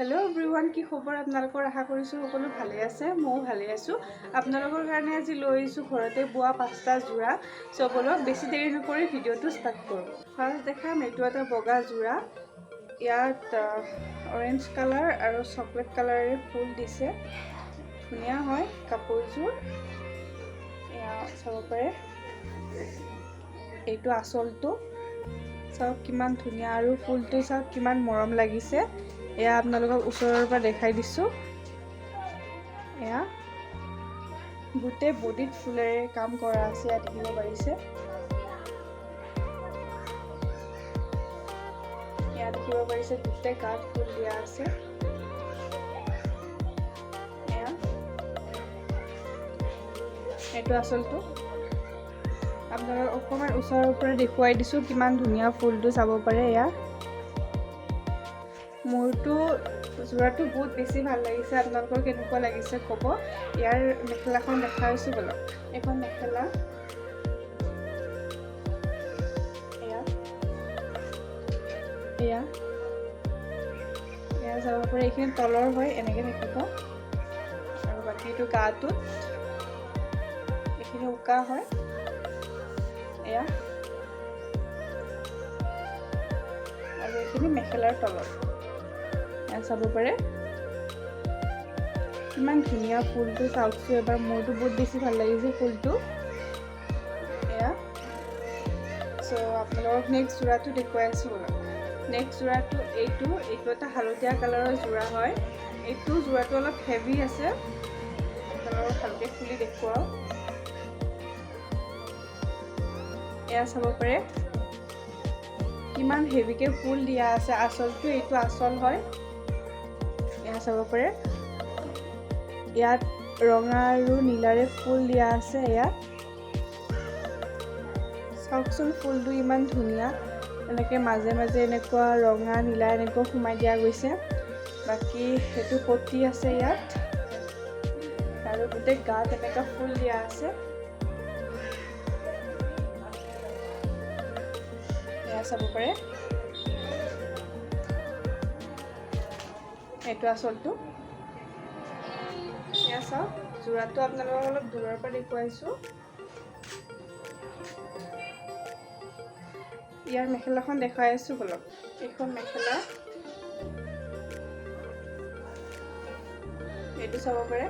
Hello everyone কি খবৰ আপোনালোকৰ আশা কৰিছো সকলো ভালে আছে মই ভালে আছো আপোনালোকৰ কাৰণে আজি লৈ আহিছো ঘৰতে বোৱা পাঁচটা জোৰা সবলক বেছি দেৰি নকৰি ভিডিওটো ষ্টাৰ্ট কৰো ফাৰ্ষ্ট দেখাম এটো এটা বগা জোৰা ইয়াত অৰেঞ্জ কালাৰ আৰু চকলেট কালাৰে ফুল দিছে ধুনিয়া হয় কাপোৰযোৰ ইয়া চাব পাৰে এইটো আসলটো সব কিমান ধুনিয়া আৰু ফুলটো সব কিমান মৰম লাগিছে এয়া আপোনালোকক ওচৰৰ পৰা দেখাই দিছো এয়া গুটে বডিত ফুলেৰে কাম কৰা আছে ইয়াত দেখিব পাৰিছে ইয়াত দেখিব পাৰিছে গুটে গাত ফুল দিয়া আছে এয়া এটো আসলটো আপোনালোকক অকমান ওচৰৰ পৰা দেখুৱাই দিছো কিমান ধুনিয়া ফুলটো চাব পাৰে এয়া মোৰটো জোৰাটো বহুত বেছি ভাল লাগিছে আপোনালোকৰ কেনেকুৱা লাগিছে ক'ব ইয়াৰ মেখেলাখন দেখাইছো বলক এখন মেখেলা এয়া যাব পাৰে এইখিনি তলৰ হয় এনেকে থাকিব আৰু বাকিটো গাটো এইখিনি উকা হয় এয়া আৰু এইখিনি মেখেলাৰ তলত চাব পাৰে কিমান ধুনিয়া ফুলটো চাওকচোন এবাৰ মোৰটো বহুত বেছি ভাল লাগিছে ফুলটো এয়া সো আপোনালোকক নেক্সট জোৰাটো দেখুৱাই আছো নেক্সট জোৰাটো এইটো এটা হালধীয়া কালাৰৰ জোৰা হয় এইটো জোৰাটো অলপ হেভি আছে আপোনালোকক ভালকে খুলি দেখুৱাও এয়া চাব পাৰে কিমান হেভিকে ফুল দিয়া আছে আসলটো এইটো আসল হয় এয়া চাব পাৰে ইয়াত ৰঙা আৰু নীলাৰে ফুল দিয়া আছে এয়া চাওকচোন ফুলটো ইমান ধুনিয়া এনেকে মাজে মাজে এনেকুৱা ৰঙা নীলা এনেকুৱা সোমাই দিয়া গৈছে বাকি হেতু পটি আছে ইয়াত আৰু গুটে গাত এনেকা ফুল দিয়া আছে এয়া চাব পাৰে এটো আসলটো এয়া চাওক জোৰাটো আপোনালোকক অলপ দূৰৰ পৰা দেখুৱাইছো ইয়াৰ মেখেলাখন দেখাই আছো বলক এইখন মেখেলা এইটো চাব পাৰে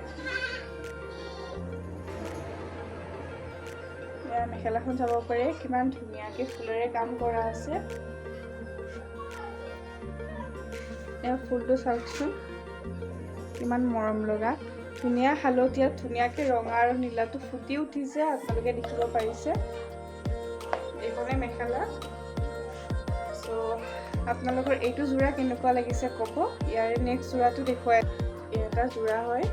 ইয়াৰ মেখেলাখন চাব পাৰে কিমান ধুনিয়াকে ফুলেৰে কাম কৰা আছে এয়া ফুলটো চাওকচোন কিমান মৰম লগা ধুনিয়া হালধীয়া ধুনিয়াকে ৰঙা আৰু নীলাটো ফুটি উঠিছে আপোনালোকে দেখিব পাৰিছে এইখনে মেখেলা সো আপোনালোকৰ এইটো জোৰা কেনেকুৱা লাগিছে ক'ব ইয়াৰে নেক্সট জোৰাটো দেখুৱাই এটা জোৰা হয়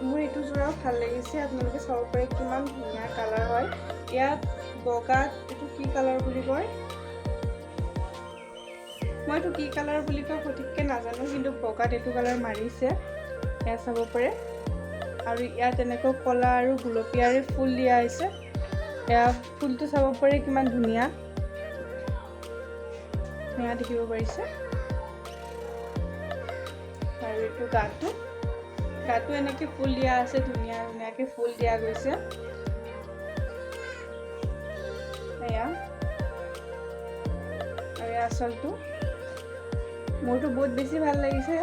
মোৰ এইটো জোৰাও ভাল লাগিছে আপোনালোকে চাব পাৰে কিমান ধুনিয়া কালাৰ হয় ইয়াত বগাত এইটো কি কালাৰ বুলি কয় মইতো কি কালাৰ বুলি কয় সঠিককে নাজানো কিন্তু বগাত এইটো কালাৰ মাৰিছে এয়া চাব পাৰে আৰু ইয়াত এনেকৈ কলা আৰু গুলপীয়াৰে ফুল দিয়া আছে এয়া ফুলটো চাব পাৰে কিমান ধুনিয়া এয়া দেখিব পাৰিছে আৰু এইটো গাটো এনেকে ফুল দিয়া আছে ধুনিয়া ধুনিয়াকে ফুল দিয়া গৈছে এয়া আৰু আসলটো মোৰটো বহুত বেছি ভাল লাগিছে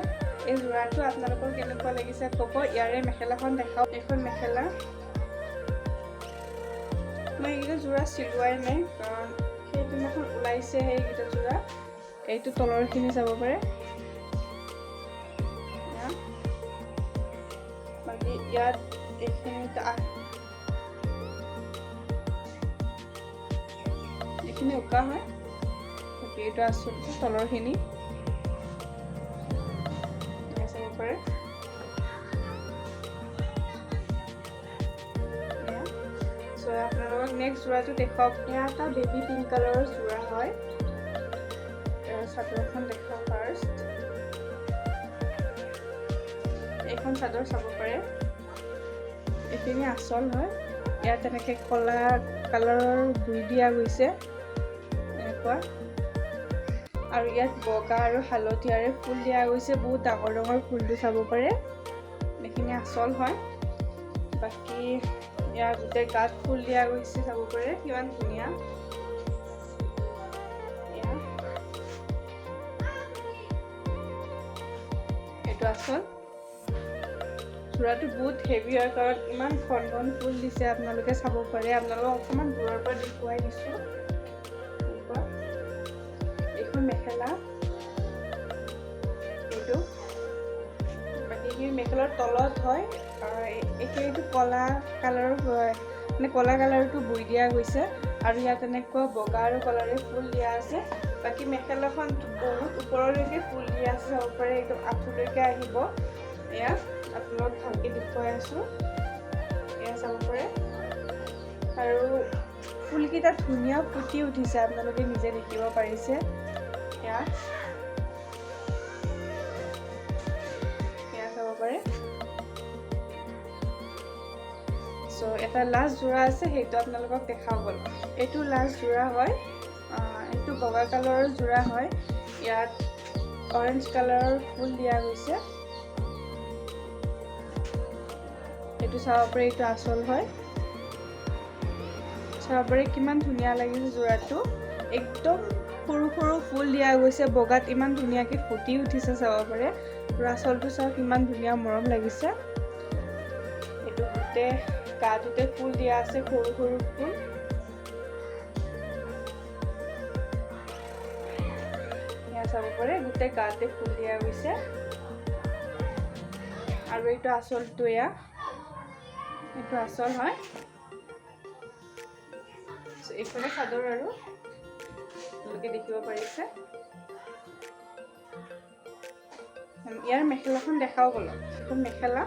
এই জোৰাটো আপোনালোকৰ কেনেকুৱা লাগিছে ক'ব ইয়াৰে মেখেলাখন দেখাও এখন মেখেলা মই এইটো জোৰা চিলোৱাই নাই কাৰণ সেই দিনাখন ওলাইছে সেইকেইটা জোৰা এইটো তলৰখিনি চাব পাৰে বাকী ইয়াত এইখিনি উকা হয় বাকী এইটো আচলতে তলৰখিনি পাৰে সো আপোনালোকক নেক্সট জোৰাটো দেখুৱাওক এয়া এটা বেবী পিংক কালাৰৰ জোৰা হয় চাদৰখন দেখাও ফাৰ্ষ্ট এইখন চাদৰ চাব পাৰে এইখিনি আসল হয় ইয়াত এনেকে কলা কালাৰৰ গুই দিয়া গৈছে এনেকুৱা আৰু ইয়াত বগা আৰু হালধীয়াৰে ফুল দিয়া গৈছে, বহুত ডাঙৰ ডাঙৰ ফুলটো চাব পাৰে। এইখিনি আচল হয়। বাকী ইয়াৰ গোটেই গাত ফুল দিয়া গৈছে, চাব পাৰে কিমান ধুনীয়া। এইটো আচল। যোৰাটো বহুত হেভি হয় কাৰণ ইমান ঘন ঘন ফুল দিছে, আপোনালোকে চাব পাৰে। আপোনালোকক অকণমান দূৰৰ পৰা দেখুৱাই দিছোঁ। এইখন মেখেলা, এইটো বাকীখিনি মেখেলাৰ তলত হয়। এইটো কলা কালাৰৰ মানে কলা কালাৰটো বৈ দিয়া গৈছে আৰু ইয়াত এনেকুৱা বগা আৰু কলাৰে ফুল দিয়া আছে। বাকী মেখেলাখন বহুত ওপৰলৈকে ফুল দিয়া আছে, চাব পাৰে একদম আঁঠুলৈকে আহিব। এয়া আপোনালোকক ভালকৈ দেখুৱাই আছোঁ, এয়া চাব পাৰে। আৰু ফুলকেইটা ধুনীয়া ফুটি উঠিছে, আপোনালোকে নিজে দেখিব পাৰিছে। এয়া চাব পাৰে। চ' এটা লাষ্ট যোৰা আছে, সেইটো আপোনালোকক দেখাব গ'ল। এইটো লাষ্ট যোৰা হয়, এইটো বগা কালাৰৰ যোৰা হয়। ইয়াত অৰেঞ্জ কালাৰৰ ফুল দিয়া গৈছে। এইটো চাব পাৰে, এইটো আচল হয়। চাব পাৰে কিমান ধুনীয়া লাগিছে যোৰাটো। একদম সৰু সৰু ফুল দিয়া গৈছে, বগাত ইমান ধুনীয়াকৈ ফুটি উঠিছে, চাব পাৰে। আৰু আচলটো চাওক ইমান ধুনীয়া মৰম লাগিছে। এইটো গোটেই গাটোতে ফুল দিয়া আছে, সৰু সৰু ফুল। এয়া চাব পাৰে, গোটেই গাতে ফুল দিয়া গৈছে। আৰু এইটো আচলটো, এইটো আচল হয়। এইফালে চাদৰ আৰু আপোনালোকে দেখিব পাৰিছে। ইয়াৰ মেখেলাখন দেখাও বলক। এখন মেখেলা,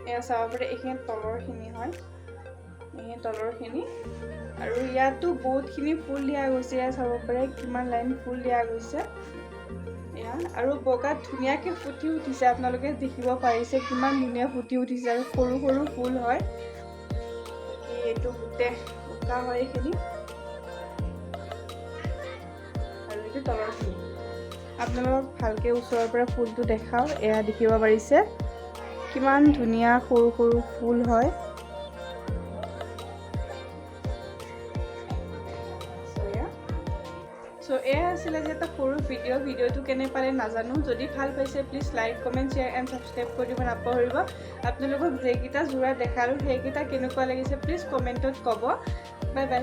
এয়া চাব পাৰে। এইখিনি তলৰখিনি হয়, এইখিনি তলৰখিনি। আৰু ইয়াতো বহুতখিনি ফুল দিয়া গৈছে, এয়া চাব পাৰে কিমান লাইন ফুল দিয়া গৈছে। এয়া আৰু বগাত ধুনীয়াকৈ ফুটি উঠিছে, আপোনালোকে দেখিব পাৰিছে কিমান ধুনীয়া ফুটি উঠিছে। আৰু সৰু সৰু ফুল হয়, এইটো গোটেই উকা হয় এইখিনি। আৰু এইটো তলৰখিনি। আপোনালোকক ভালকৈ ওচৰৰ পৰা ফুলটো দেখাওঁ। এয়া দেখিব পাৰিছে কিমান ধুনীয়া সৰু সৰু ফুল হয়। চ' এয়া আছিলে যে এটা সৰু ভিডিঅ'টো কেনে পালে নাজানো। যদি ভাল পাইছে please like, comment, share and subscribe কৰিব নাপাহৰিব। আপোনালোকক যেইকেইটা যোৰা দেখালোঁ সেইকেইটা কেনেকুৱা লাগিছে প্লিজ কমেণ্টত ক'ব। Bye bye.